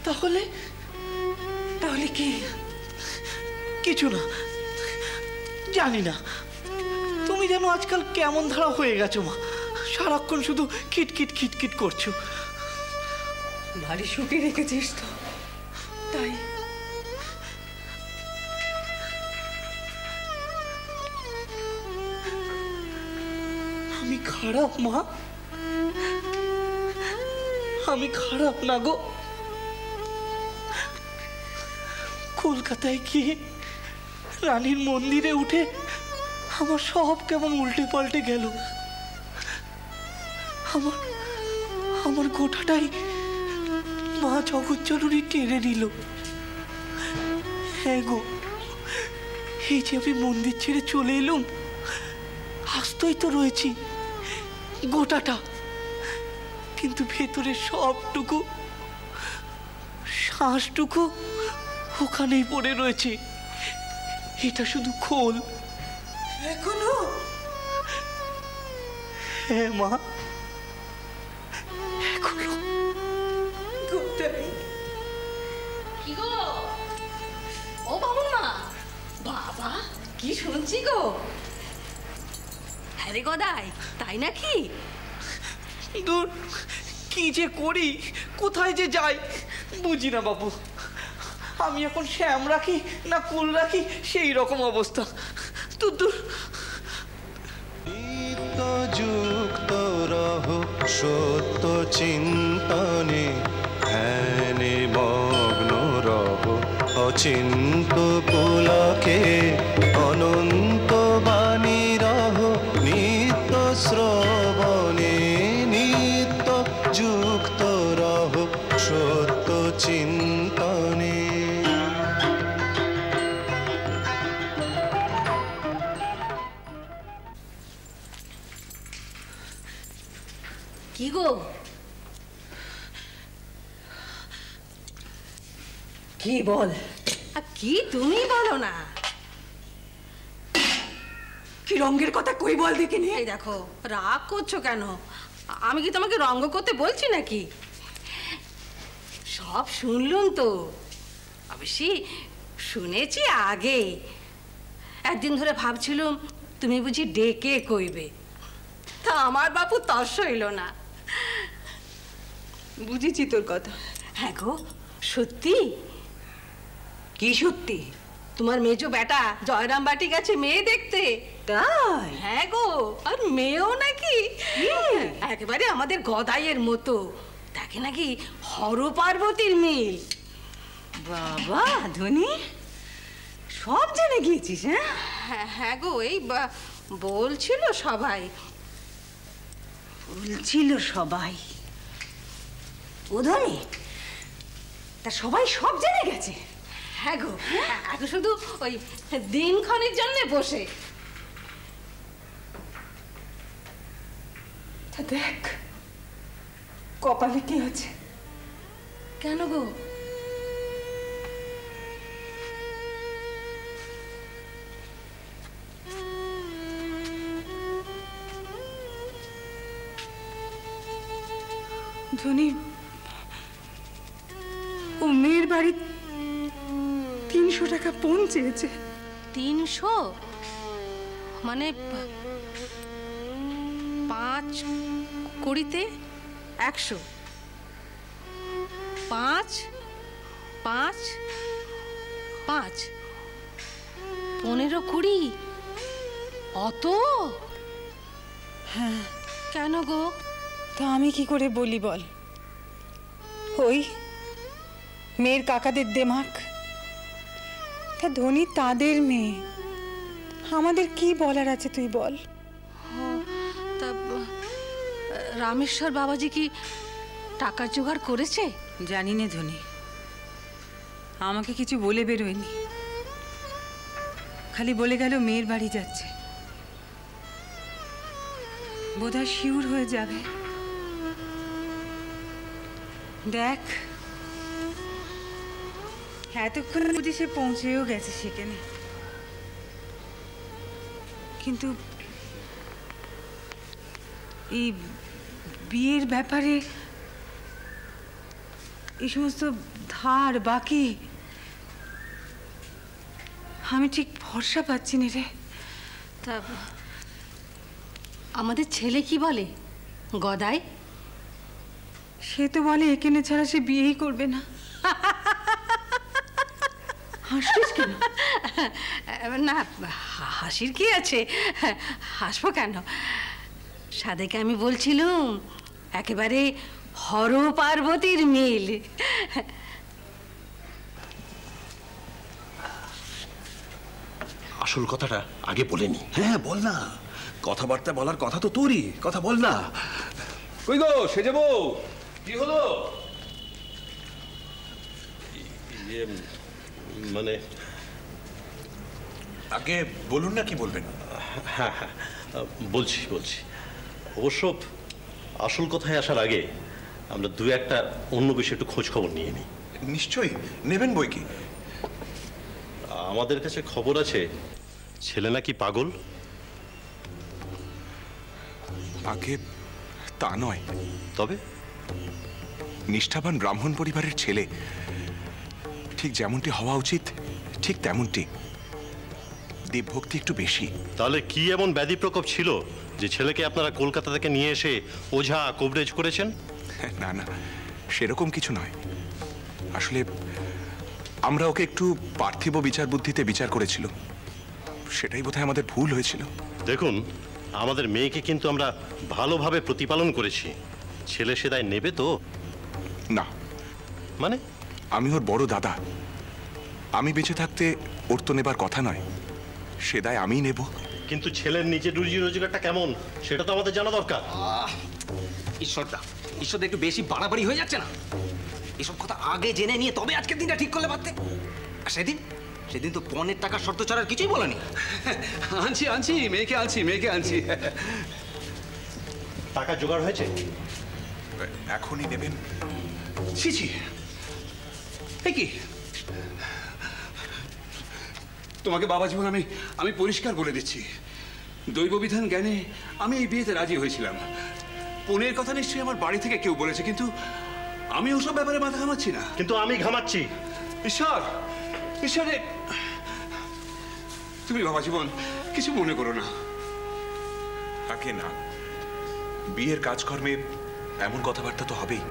তাহলে তাহলে কি? কিছু না, জানি না। তুমি যেন আজকাল কেমন ধারা হয়ে গেছো মা, সারাক্ষণ শুধু খিটখিট খিটখিট করছো। ভারী শুকিয়ে রেখেছিস তো, তাই। আমি খারাপ মা, আমি খারাপ না গো। কলকাতায় গিয়ে রানীর মন্দিরে উঠে আমার সব কেমন উল্টে পাল্টে গেল। আমার গোটাটাই মা জগৎজননী টেনে নিল। হ্যাঁ গো, এই যে আমি মন্দির ছেড়ে চলে এলুম, আস্তই তো রয়েছি গোটাটা, কিন্তু ভেতরে সবটুকু শ্বাসটুকু ওখানেই পড়ে রয়েছে। এটা শুধু খোল। এখনো? হ্যাঁ মা, এখনো। কি গো ও বামুন মা, বাবা কি শুনছি গো। হ্যাঁ রে গদাই, তাই নাকি? দূর, কি যে করি, কোথায় যে যাই বুঝি না বাবু। আমি এখন শ্যাম রাখি না কুল রাখি, সেই রকম অবস্থা। দূর। যুক্ত রহ সত্য চিন্তনে, ধ্যানে মগ্ন রহ অচিন্ত পুলকে, অনন্ত বাণী রহ নিত্য শ্রবণে, নিত্য যুক্ত রহ সত্য চিন্তনে। কি গো, কি বল? কি তুমি বলো না। কি রঙের কথা কই বল দেখিনি। এই দেখো, রাগ করছো কেন? আমি কি তোমাকে রঙ্গ করতে বলছি নাকি? সব শুনলুম তো, অবশ্যই শুনেছি আগে। একদিন ধরে ভাবছিলুম তুমি বুঝি ডেকে কইবে, তা আমার বাপু তস হইল না। বুঝেছি তোর কথা। হ্যাঁ গো, সত্যি। কি সত্যি? তোমার মেজো বেটা জয়রাম বাটি গেছে মেয়ে দেখতে। তাই? হ্যাঁ গো, আর মেয়েও নাকি একেবারে আমাদের গদাইয়ের মতো। তাকে নাকি হর পার্বতীর মিল। বাবা ধনী, সব জেনে গিয়েছিস? হ্যাঁ হ্যাঁ গো, এই বলছিল সবাই। বলছিল সবাই? ও ধনী, তা সবাই সব জেনে গেছে? হ্যাঁ গো, এখন শুধু ওই দিনক্ষণের জন্য বসে। তা দেখ কপালে কি আছে। কেন গো? ধনী, ও মেয়ের বাড়ি 300 টাকা পণ চেয়েছে। 300? মানে 5 কুড়িতে 100। 5 5 5 15 20 অত? হ্যাঁ। কেন গো? তা আমি কি করে বলি বল? ওই মেয়ের কাকাদের দেমাক, তা ধনী তাদের মেয়ে, আমাদের কি বলার আছে তুই বল? তা রামেশ্বর বাবাজি কি টাকার জোগাড় করেছে? জানি না ধনী, আমাকে কিছু বলে বেরোয়নি, খালি বলে গেল মেয়ের বাড়ি যাচ্ছে, বোধহয় শিউর হয়ে যাবে। দেখ এতক্ষণ বুঝি সে পৌঁছেও গেছে সেখানে, কিন্তু এই বিয়ের ব্যাপারে এই সমস্ত ধার বাকি, আমি ঠিক ভরসা পাচ্ছি না রে। তা আমাদের ছেলে কি বলে গদাই? সে তো বলে এখানে ছাড়া সে বিয়েই করবে না। হাসছিস কেন? না, হাসির কি আছে, হাসবো কেন? সাদেকে আমি বলছিলুম একেবারে হর পার্বতীর মিল। আসল কথাটা আগে বলেনি। হ্যাঁ বল না, কথাবার্তা বলার কথা তো তোরই, কথা বল না। কই গো সেজে বউ, কি হলো? মানে আগে বলুন না কি বলবেন। হ্যাঁ হ্যাঁ বলছি বলছি। অবশ্য আসল কথায় আসার আগে আমরা দু একটা অন্য বিষয়ে একটু খোঁজ খবর নিয়ে নিই। নিশ্চয়ই নেবেন বই কি। আমাদের কাছে খবর আছে ছেলে নাকি পাগল। আগে তা নয়, তবে নিষ্ঠাবান ব্রাহ্মণ পরিবারের ছেলে, ঠিক যেমনটি হওয়া উচিত ঠিক তেমনটি। দেবভক্তি একটু বেশি। তাহলে কি এমন ব্যাধি প্রকোপ ছিল যে ছেলেকে আপনারা কলকাতা থেকে নিয়ে এসে ওঝা কবরেজ করেছেন? না না, সেরকম কিছু নয়। আসলে আমরা ওকে একটু পার্থিব বিচার বুদ্ধিতে বিচার করেছিল, সেটাই বোধহয় আমাদের ভুল হয়েছিল। দেখুন, আমাদের মেয়েকে কিন্তু আমরা ভালোভাবে প্রতিপালন করেছি। ছেলে সে দায় নেবে তো? না, মানে আমি ওর বড় দাদা, আমি বেঁচে থাকতে ওর তো নেবার কথা নয়, সে দায় আমিই নেব। কিন্তু ছেলের নিজের রুজি রোজগারটা কেমন সেটা তো আমাদের জানা দরকার। ঈশ্বরদা, ঈশ্বরদা একটু বেশি বাড়াবাড়ি হয়ে যাচ্ছে না? এসব কথা আগে জেনে নিয়ে তবে আজকের দিনটা ঠিক করলে পারতে। আর সেদিন তো পণের টাকার শর্ত ছাড়ার কিছুই বলেনি। আনছি মেয়েকে আনছি। টাকা জোগাড় হয়েছে? এখনই নেবেন? ছি ছি, এ কি? তোমাকে বাবা জীবন আমি পরিষ্কার বলে দিচ্ছি, দৈববিধান জ্ঞানে আমি এই বিয়েতে রাজি হয়েছিলাম। পণের কথা নিশ্চয়ই আমার বাড়ি থেকে কেউ বলেছে, কিন্তু আমি ওসব ব্যাপারে মাথা ঘামাচ্ছি না। কিন্তু আমি ঘামাচ্ছি। ঈশ্বরে তুমি বাবা জীবন কিছু মনে করো না। আগে না, বিয়ের কাজকর্মে এমন কথাবার্তা তো হবেই।